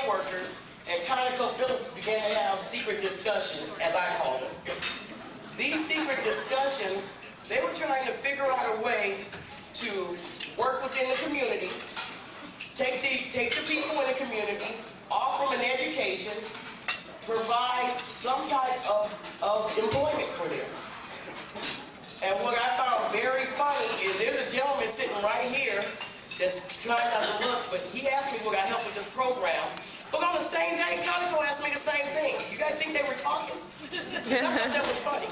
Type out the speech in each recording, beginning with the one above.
male workers and ConocoPhillips began to have secret discussions, as I call them. These secret discussions, they were trying to figure out a way to work within the community, take the people in the community, offer them an education, provide some type of employment for them. And what I found very funny is there's a gentleman sitting right here that's trying not to look, but he asked me would I help with this program. But on the same day, Conoco asked me the same thing. You guys think they were talking? I thought that was funny.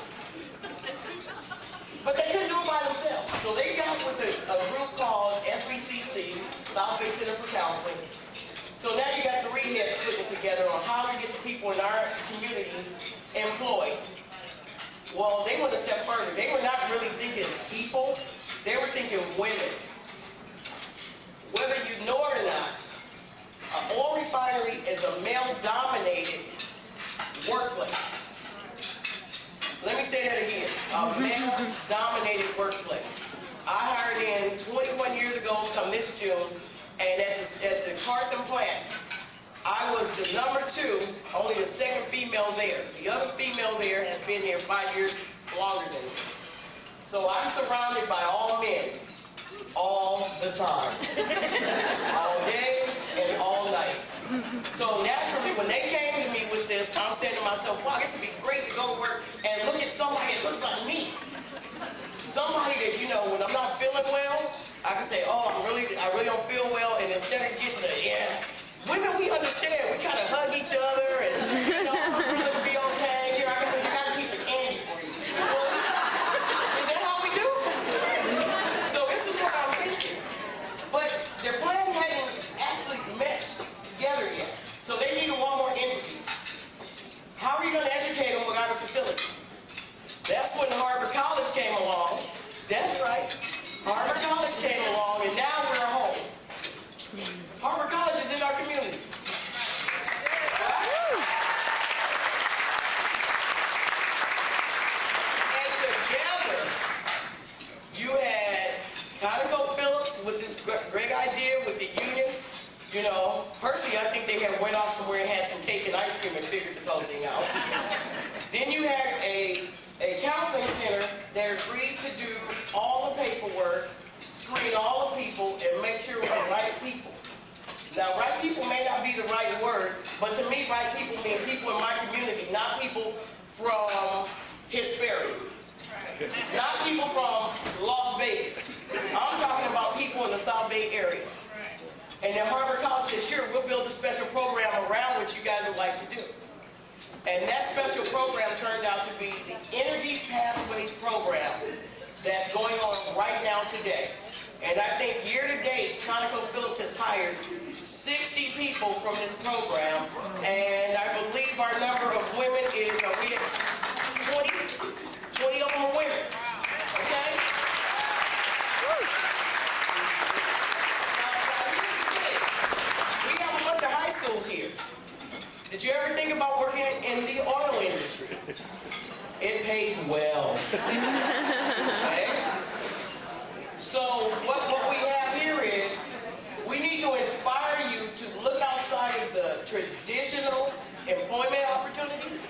But they couldn't do it by themselves. So they got with a group called SBCC, South Bay Center for Counseling. So now you got 3 heads putting it together on how to get the people in our community employed. Well, they went a step further. They were not really thinking people, they were thinking women. Whether you know it or not, an oil refinery is a male-dominated workplace. Let me say that again, a male-dominated workplace. I hired in 21 years ago, come this June, and at the Carson plant, I was the number 2, only the second female there. The other female there has been there 5 years longer than me. So I'm surrounded by all men, all the time, all day and all night. So naturally, when they came to me with this, I'm saying to myself, wow, this would be great to go to work and look at somebody that looks like me. Somebody that, you know, when I'm not feeling well, I can say, oh, I really don't feel well, and instead of getting the, yeah, women, we understand. We kind of hug each other, and, you know, I'm gonna be okay. Here, I got a piece of candy for you. Well, is that how we do? So this is what I'm thinking. But their plan hadn't actually meshed together yet. So they needed one more entity. How are you going to educate them without a facility? That's when Harvard College came along. That's right. Harvard College came along, and now we're home. Harvard College is in our community. And together, you had ConocoPhillips with this great idea with the union. You know, personally, I think they had went off somewhere and had some cake and ice cream and figured this whole thing out. Then you had a counseling center that agreed to do all the paperwork, screen all the people, and make sure we're the right people. Now, right people may not be the right word, but to me, right people mean people in my community, not people from Hesperia. Not people from Las Vegas. I'm talking about people in the South Bay area. And then Harvard College said, sure, we'll build a special program around what you guys would like to do. And that special program turned out to be the Energy Pathways program that's going on right now today. And I think year to date, ConocoPhillips has hired 60 people from this program. And I believe our number of women is, are we at 20? 20 of them are women. Okay? We have a bunch of high schools here. Did you ever think about working in the oil industry? It pays well. Okay? So what we have here is we need to inspire you to look outside of the traditional employment opportunities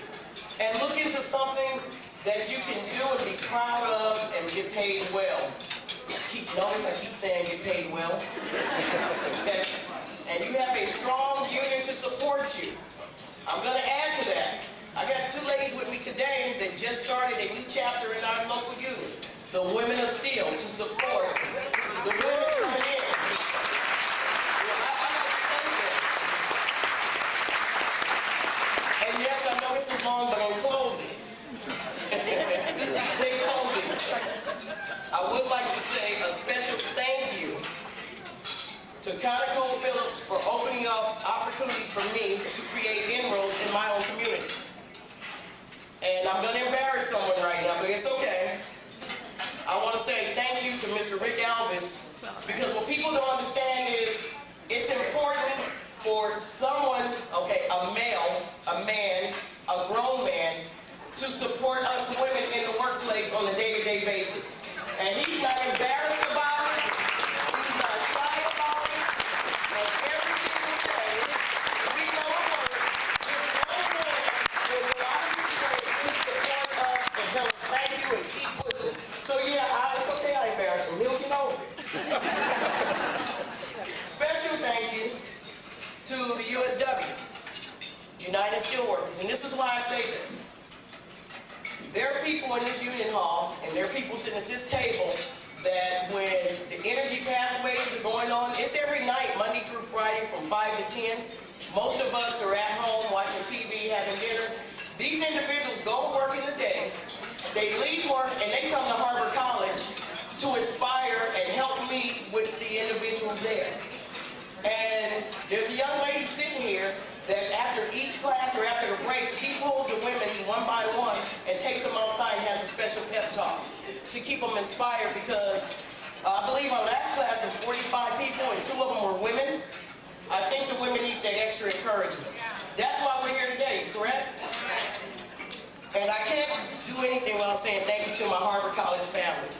and look into something that you can do and be proud of and get paid well. Notice I keep saying get paid well. Okay? And you have a strong union to support you. I'm going to add to that. I got 2 ladies with me today that just started a new chapter in our local union, the Women of Steel, to support the women coming in. And yes, I know this was long, but in closing, I would like to say a special thank you to ConocoPhillips for opening up opportunities for me to create inroads in my own community. And I'm going to embarrass someone right now, but it's okay. I want to say thank you to Mr. Rick Alvis, because what people don't understand is it's important for someone, okay, a male, a man, a grown man, to support us women in the workplace on a day-to-day basis. And he's not embarrassed about it. He's not shy about it. And every single day, we to the USW, United Steelworkers. And this is why I say this. There are people in this union hall, and there are people sitting at this table, that when the energy pathways are going on, it's every night, Monday through Friday from 5 to 10. Most of us are at home watching TV, having dinner. These individuals go to work in the day, they leave work, and they come to Harvard College to inspire and help me with the individuals there. And there's a young lady sitting here that after each class or after the break, she pulls the women one by one and takes them outside and has a special pep talk to keep them inspired, because I believe our last class was 45 people and 2 of them were women. I think the women need that extra encouragement. That's why we're here today, correct? And I can't do anything without saying thank you to my Harvard College family.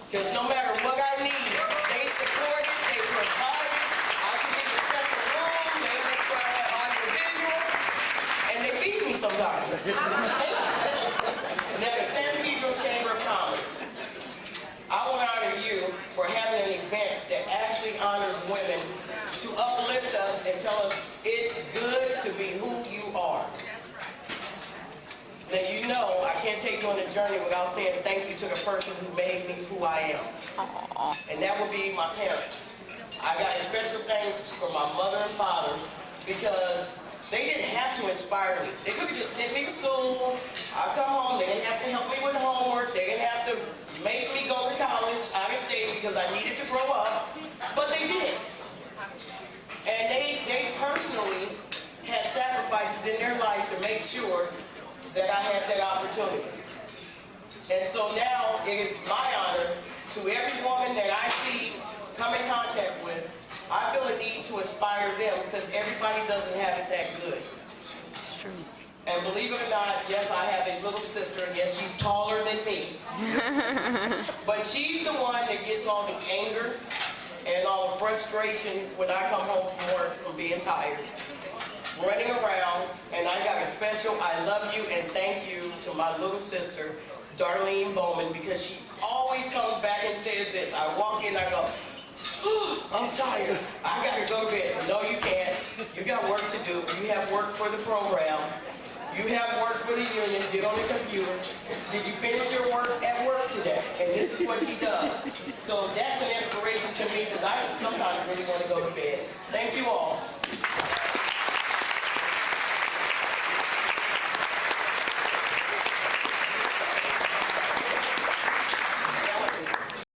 Because no matter what I need, they support it, they provide it. I can get a special room, they make sure I have audio-visual, and they feed me sometimes. Now, the San Pedro Chamber of Commerce, I want to honor you for having an event that actually honors women, to uplift us and tell us it's good to be who you are. Now, you know I can't take you on a journey without saying thank you to the person who made me who I am. Aww. And that would be my parents. I got a special thanks for my mother and father, because they didn't have to inspire me. They could have just sent me to school. I come home, they didn't have to help me with homework. They didn't have to make me go to college out of state because I needed to grow up. But they did. And they personally had sacrifices in their life to make sure that I had that opportunity. And so now it is my honor to every woman that I see, come in contact with, I feel a need to inspire them, because everybody doesn't have it that good. It's true. And believe it or not, yes, I have a little sister, and yes, she's taller than me. But she's the one that gets all the anger and all the frustration when I come home from work from being tired, running around. And I got a special I love you and thank you to my little sister, Darlene Bowman, because she always comes back and says this. I walk in, I go, oh, I'm tired, I gotta go to bed. No, you can't. You got work to do. You have work for the program. You have work for the union. Get on the computer. Did you finish your work at work today? And this is what she does. So that's an inspiration to me, because I sometimes really want to go to bed. Thank you all.